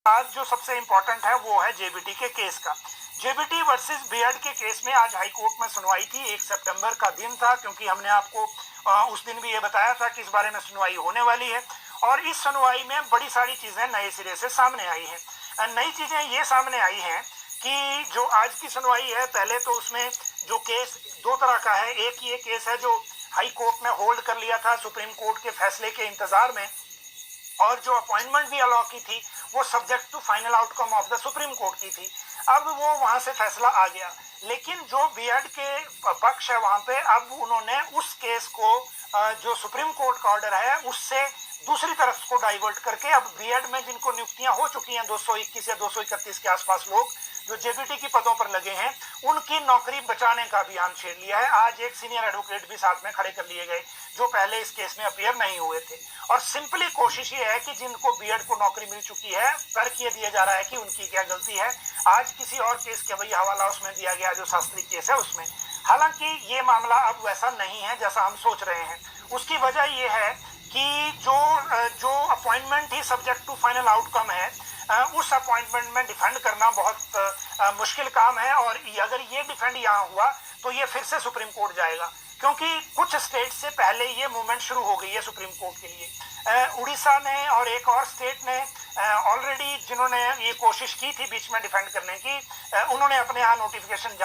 आज जो सबसे इम्पोर्टेंट है वो है जेबीटी के केस का। जेबीटी वर्सेस बीएड के केस में आज हाई कोर्ट में सुनवाई थी। 1 सितंबर का दिन था, क्योंकि हमने आपको उस दिन भी ये बताया था कि इस बारे में सुनवाई होने वाली है। और इस सुनवाई में बड़ी सारी चीजें नए सिरे से सामने आई हैं। नई चीजें ये सामने आई हैं कि जो आज की सुनवाई है, पहले तो उसमें जो केस दो तरह का है। एक ये केस है जो हाई कोर्ट ने होल्ड कर लिया था सुप्रीम कोर्ट के फैसले के इंतजार में, और जो अपॉइंटमेंट भी अलाउ की थी वो subject to final outcome of the supreme court की थी। अब वो वहां से फैसला आ गया, लेकिन जो बीएड के पक्ष है वहां पे अब उन्होंने उस केस को जो सुप्रीम कोर्ट का ऑर्डर है उससे दूसरी तरफ को डाइवर्ट करके अब बीएड में जिनको नियुक्तियां हो चुकी हैं 221 या 231 के आसपास लोग जो जेबीटी की पदों पर लगे हैं, उनकी नौकरी बचाने का अभियान छेड़ लिया है। आज एक सीनियर एडवोकेट भी साथ में खड़े कर लिए गए जो पहले इस केस में अपीयर नहीं हुए थे। और सिंपली कोशिश ये है कि जिनको बीएड को नौकरी मिल चुकी है, तर्क ये दिया जा रहा है कि उनकी क्या गलती है। आज किसी और केस का वही हवाला उसमें दिया गया जो शास्त्री केस है उसमें। हालांकि ये मामला अब वैसा नहीं है जैसा हम सोच रहे हैं। उसकी वजह ये है कि जो अपॉइंटमेंट ही सब्जेक्ट टू फाइनल आउटकम है, उस अपॉइंटमेंट में डिफेंड करना बहुत मुश्किल काम है। और अगर ये डिफेंड यहाँ हुआ तो ये फिर से सुप्रीम कोर्ट जाएगा, क्योंकि कुछ स्टेट से पहले ये मूवमेंट शुरू हो गई है सुप्रीम कोर्ट के लिए। उड़ीसा ने और एक और स्टेट ने ऑलरेडी, जिन्होंने ये कोशिश की थी बीच में डिफेंड करने की, उन्होंने अपने यहाँ नोटिफिकेशन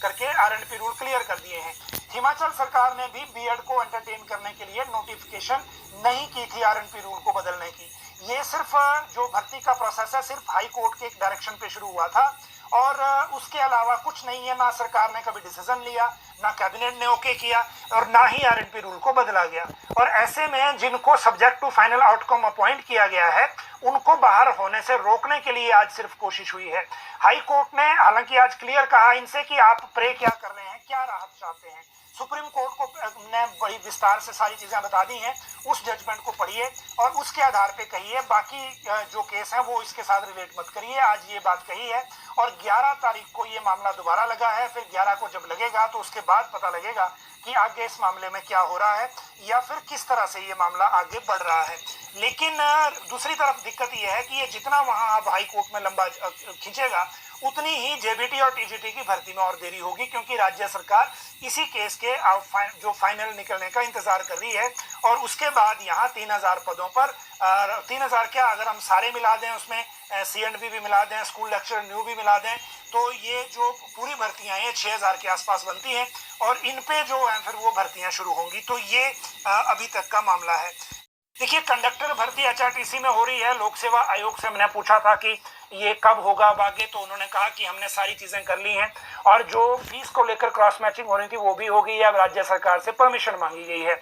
करके आरएनपी रूल क्लियर कर दिए हैं। हिमाचल सरकार ने भी बीएड को एंटरटेन करने के लिए नोटिफिकेशन नहीं की थी आरएनपी रूल को बदलने की। ये सिर्फ जो भर्ती का प्रोसेस है सिर्फ हाई कोर्ट के एक डायरेक्शन पे शुरू हुआ था, और उसके अलावा कुछ नहीं है। ना सरकार ने कभी डिसीजन लिया, ना कैबिनेट ने ओके किया, और ना ही आरएनपी रूल को बदला गया। और ऐसे में जिनको subject to final outcome appoint किया गया है उनको बाहर होने से रोकने के लिए आज सिर्फ कोशिश हुई है। हाई कोर्ट ने हालांकि आज क्लियर कहा इनसे कि आप प्रे क्या कर रहे हैं, क्या राहत चाहते हैं। सुप्रीम कोर्ट को ने बड़ी विस्तार से सारी चीजें बता दी हैं। उस जजमेंट को पढ़िए और उसके आधार पे कहिए, बाकी जो केस है वो इसके साथ रिलेट मत करिए। आज ये बात कही है और 11 तारीख को ये मामला दोबारा लगा है। फिर 11 को जब लगेगा तो उसके बाद पता लगेगा कि आगे इस मामले में क्या हो रहा है या फिर किस तरह से ये मामला आगे बढ़ रहा है। लेकिन दूसरी तरफ दिक्कत ये है कि ये जितना वहां अब हाई कोर्ट में लंबा खींचेगा उतनी ही जेबीटी और टीजीटी की भर्ती में और देरी होगी, क्योंकि राज्य सरकार इसी केस के जो फाइनल निकलने का इंतजार कर रही है। और उसके बाद यहाँ 3000 पदों पर 3000 क्या, अगर हम सारे मिला दें उसमें सीएंडबी भी मिला दें, स्कूल लेक्चर न्यू भी मिला दें, तो ये जो पूरी भर्तियां हैं 6000 के आसपास बनती हैं। और इन पे जो है फिर वो भर्तियां शुरू होंगी। तो ये अभी तक का मामला है। देखिए, कंडक्टर भर्ती एचआरटीसी में हो रही है। लोक सेवा आयोग से हमने पूछा था कि ये कब होगा आगे, तो उन्होंने कहा कि हमने सारी चीजें कर ली हैं और जो फीस को लेकर क्रॉस मैचिंग हो रही थी वो भी हो गई है। अब राज्य सरकार से परमिशन मांगी गई है।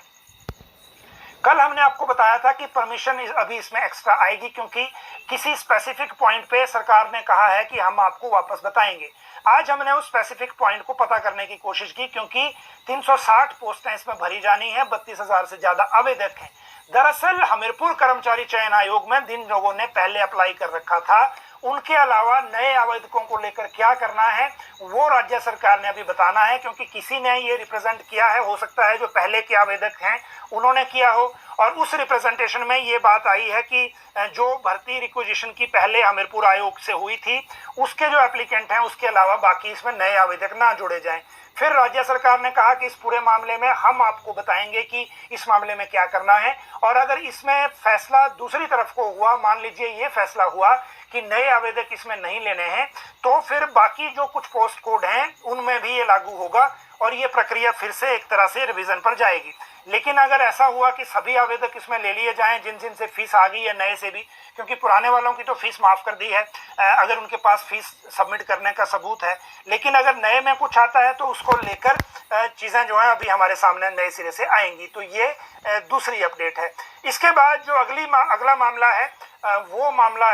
कल हमने आपको बताया था कि परमिशन अभी इसमें एक्स्ट्रा आएगी, क्योंकि किसी स्पेसिफिक पॉइंट पे सरकार ने कहा है कि हम आपको वापस बताएंगे। आज हमने उस स्पेसिफिक पॉइंट को पता करने की कोशिश की, क्योंकि 360 पोस्टें इसमें भरी जानी है। 32,000 से ज्यादा आवेदक हैं। दरअसल हमीरपुर कर्मचारी चयन आयोग में जिन लोगों ने पहले अप्लाई कर रखा था, उनके अलावा नए आवेदकों को लेकर क्या करना है वो राज्य सरकार ने अभी बताना है, क्योंकि किसी ने ये रिप्रेजेंट किया है। हो सकता है जो पहले के आवेदक हैं उन्होंने किया हो, और उस रिप्रेजेंटेशन में ये बात आई है कि जो भर्ती रिक्विजिशन की पहले हमीरपुर आयोग से हुई थी उसके जो एप्लीकेंट हैं उसके अलावा बाकी इसमें नए आवेदक ना जोड़े जाएं। फिर राज्य सरकार ने कहा कि इस पूरे मामले में हम आपको बताएंगे कि इस मामले में क्या करना है। और अगर इसमें फैसला दूसरी तरफ को हुआ, मान लीजिए ये फैसला हुआ कि नए आवेदक इसमें नहीं लेने हैं, तो फिर बाकी जो कुछ पोस्ट कोड हैं उनमें भी ये लागू होगा और ये प्रक्रिया फिर से एक तरह से रिवीजन पर जाएगी। लेकिन अगर ऐसा हुआ कि सभी आवेदक इसमें ले लिए जाएं जिन से फीस आ गई है नए से भी, क्योंकि पुराने वालों की तो फीस माफ कर दी है अगर उनके पास फीस सबमिट करने का सबूत है, लेकिन अगर नए में कुछ आता है तो उसको लेकर चीजें जो है अभी हमारे सामने नए सिरे से आएंगी। तो ये दूसरी अपडेट है। इसके बाद जो अगला मामला है वो मामला